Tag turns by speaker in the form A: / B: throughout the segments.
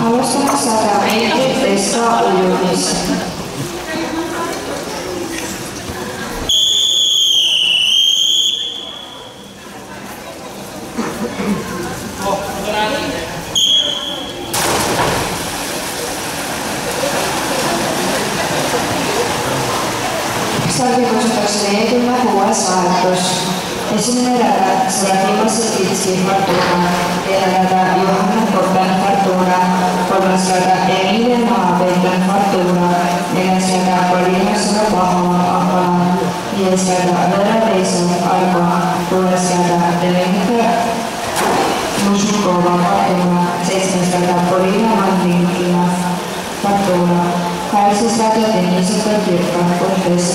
A: Alustame 100 meetrit veska ujumist. Stardi kutsutakse 46. vahetus. Esimene rada Seraphima Sititski Fortuna, teine rada Johanna Koppen Fortuna, kolmas rada Emilia Maapeeter Fortuna, neljas rada Polina Sorobahova, viies rada Vera Reisov Alba, kuues rada Demenika Mužnikova Fortuna, seitsmes rada Polina Mandlinkina Fortuna, kaheksas rada Denisova Kirka Fortes.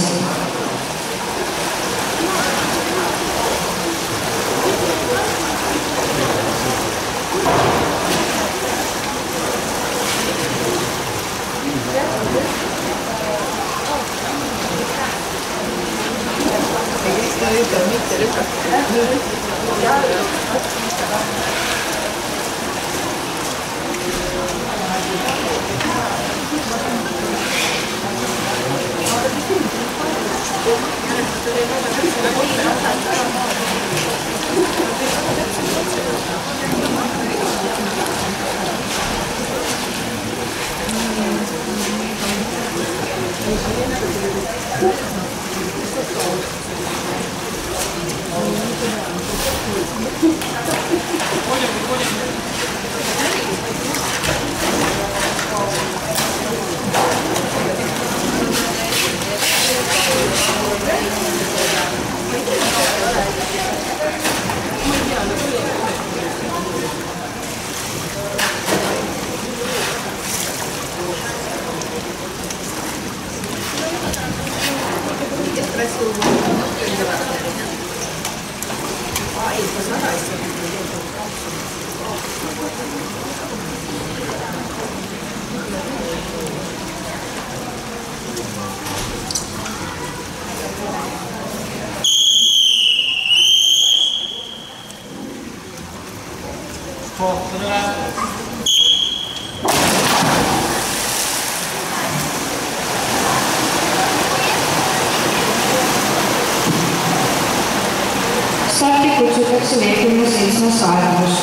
A: Starti kutsutakse 47. vahetus.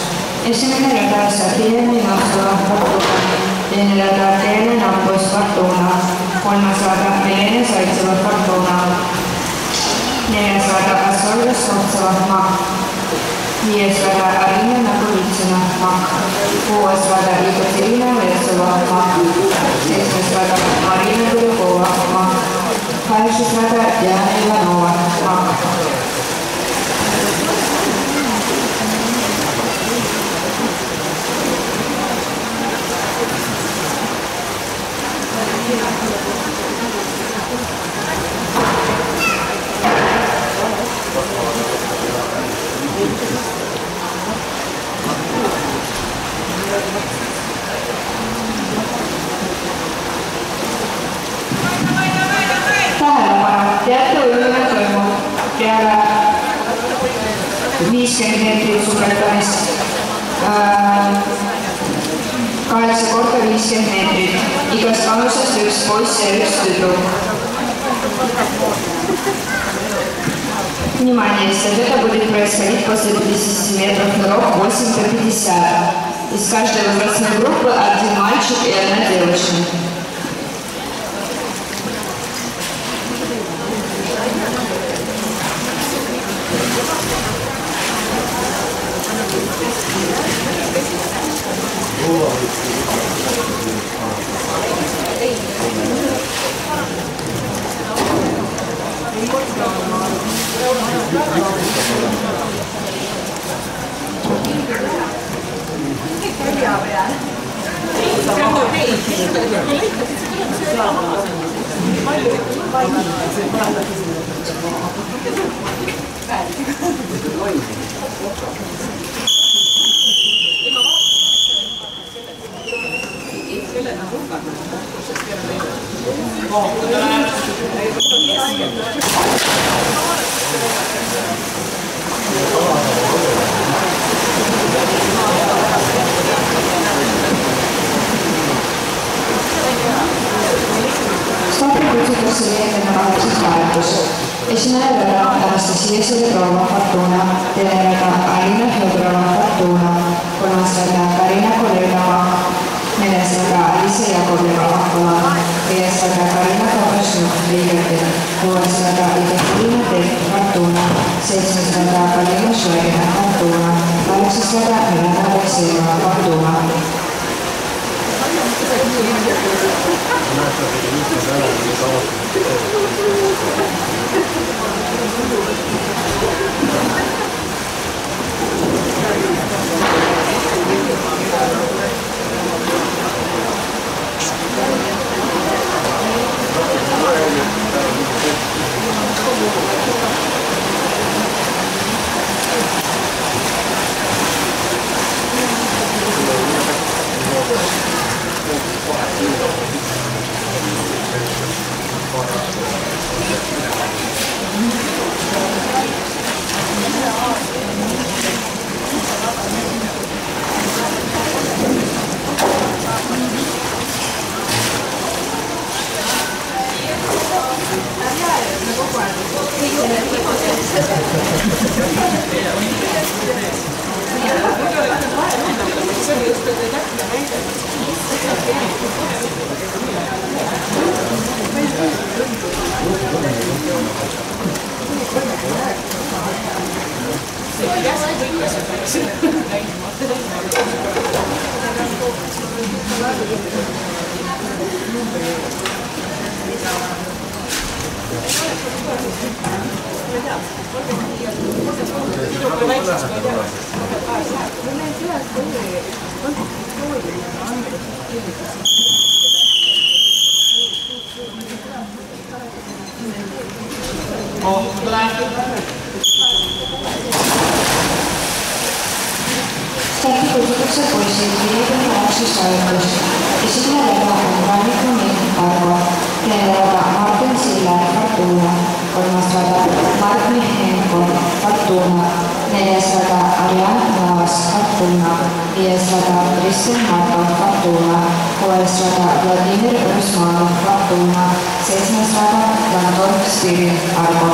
A: Esimene rada Safiemi Nostova Fortuna, teine rada Teene Nappus Fortuna, kolmas rada Milene Saitseva Fortuna, neljas rada Asolves Sotseva Mak, viies rada Arina Napolitsina Mak, kuues rada Ekaterina Versova Mak, seitsmes rada Marina Kulikova Mak, kaheksas rada Diana Ivanova Mak. Tähelepanu, teate ujumine toimub peale 50 meetrit sukeldamist 8 korda 50 meetrit. Igast vanusest üks poiss ja üks tüdruk. Внимание, эстафета будет происходить после 50 метров на рог 8 по 50. Из каждой возрастной группы один мальчик и одна девочка. esimene rada Anastasia Selebrova Fortuna, teine rada Alina Fjodorova Fortuna, kolmas rada Karina Kolerova, neljas rada Alisa Jakovleva Akvala, viies rada Karina Kovašnik Riigatel, kuues rada Ekaterina Tek Fortuna, seitsmes rada Kalina Šverina Fortuna, kaheksas rada Helena Aleksejeva Fortuna. Startikutsuksen poisid 59 soitus. Esimene rada on Ranniku Miik Arvo, teine rada Martin Siller Fortuna, kolmas rada Mark Mihhenko Fortuna, neljas rada Arjan Naas Fortuna, viies rada Kristjan Markov Fortuna, kuues rada Vladimir Rusmanov Fortuna, seitsmes rada Landorf Spirit Arvo.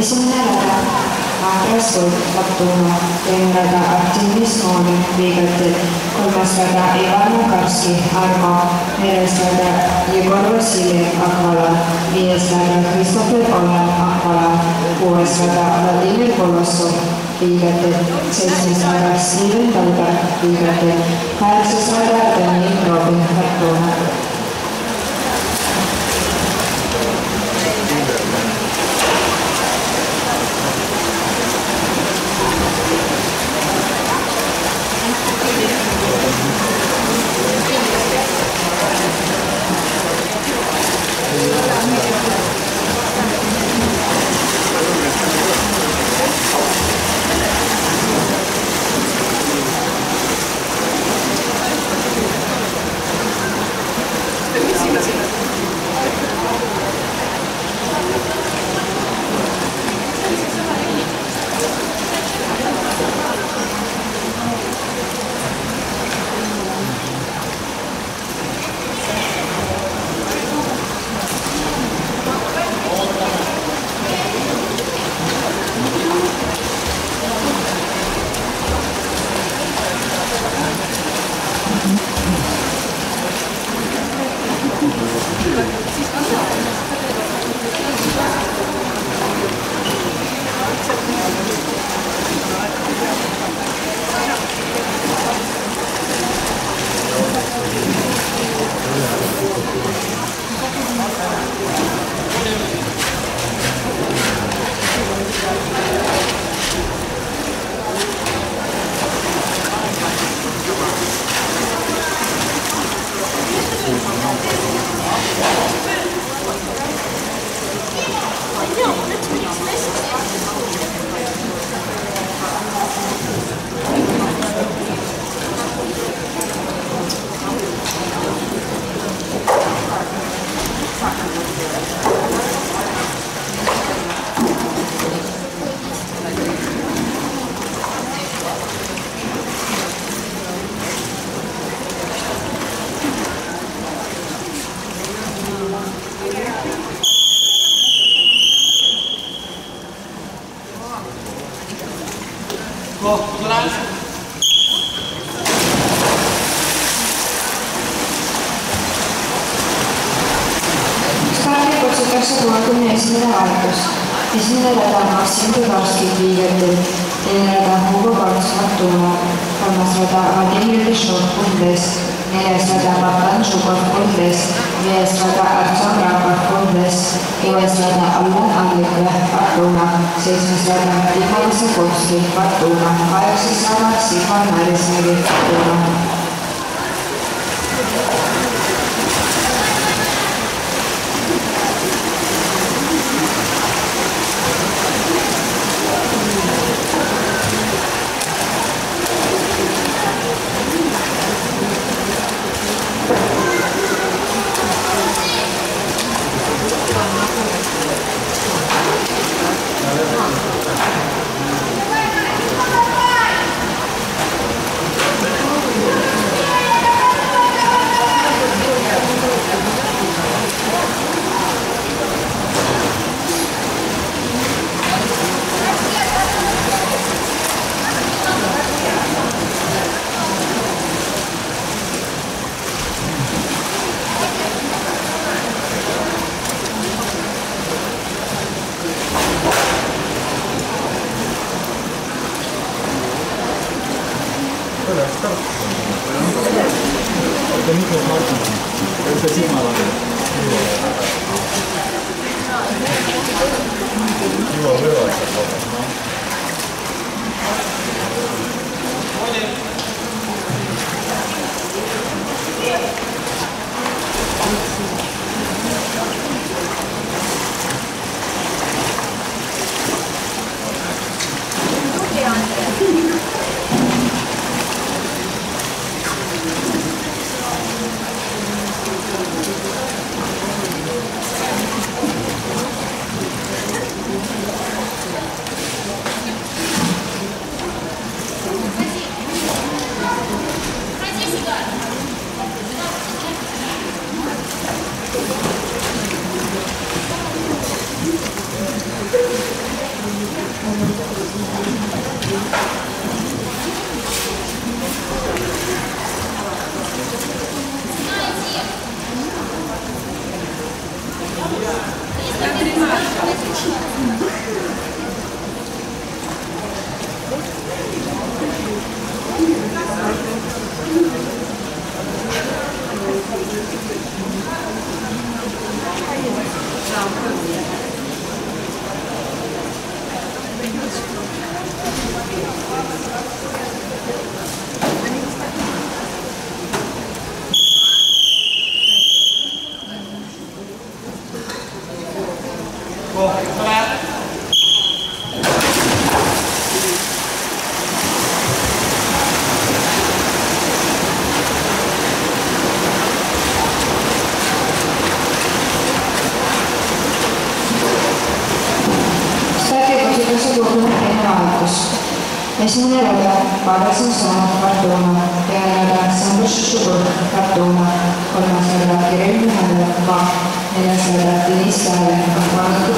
A: Esimene rada Andres Võit Fortuna, teine rada Artemis Nooli Riigatel, kolmas rada Ivan Makarski Armo, neljas rada Jegor Vassiljev Akvala, viies rada Kristofer Olen Akvala, kuues rada Vladimir Kolossov Riigatel, seitsmes rada Steven Talberg Riigatel, kaheksas rada Daniel Robin Fortuna. kutsutakse 31. vahetus. Esimene rada Maksim Tugarski liigetel, teine rada Hugo Parts Fortuna, kolmas rada Vladimir Bishov Kundes, neljas rada Bogdan Žukov Kundes, viies rada Artsam Rapov Kundes, kuues rada Allan Allikle Fortuna, seitsmes rada Igor Sakovski Fortuna, kaheksas rada Sivan Marismägi Fortuna. Esimene rada Pavelson Soomov Fortuna, teine rada Sandus Šukur Fortuna, kolmas rada Kirill Mihhailov Vah, neljas rada Deniss Sähler Vahvangu,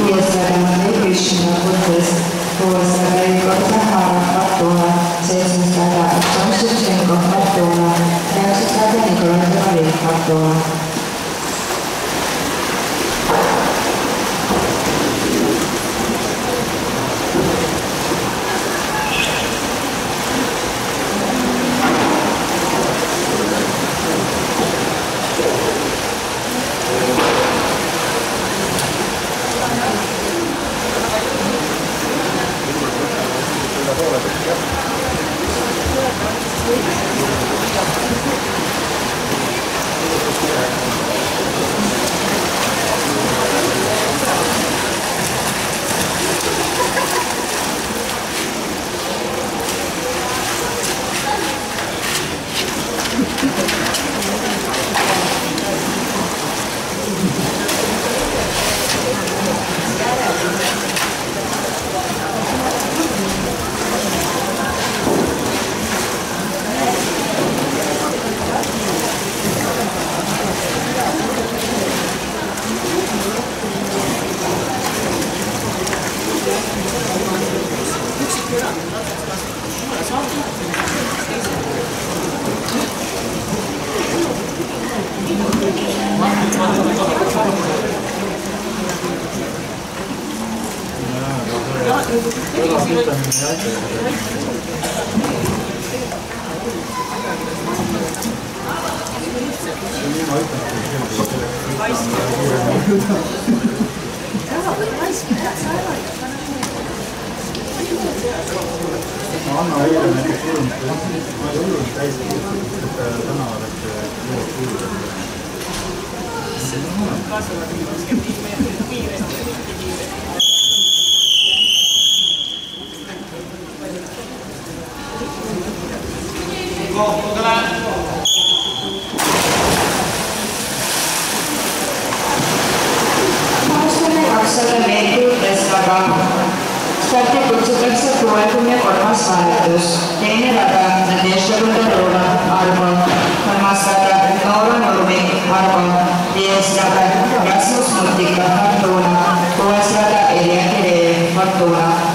A: viies rada Matei Krishina Kundes, kuues rada Igor Zaharov Fortuna, seitsmes rada Artsam Ševtšenko Fortuna, üheksas rada Nikolai Tavariv Fortuna.
B: Anna eile näiteks hullult täiesti tänaval, et
A: Alustame 200 meetrit Vestaga. Starti kutsutakse 63. vahetus. Teine rada Nadežda Kotarova, Argo. Kolmas rada Noora Nurmi, Argo. Viies rada Rasmus Mutika, Fortuna. Kuues rada Ilja Kireev, Fortuna.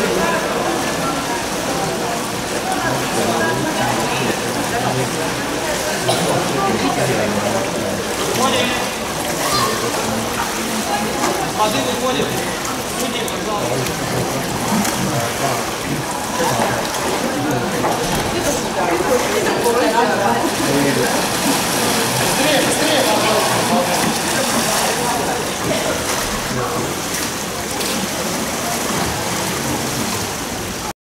C: Gracias.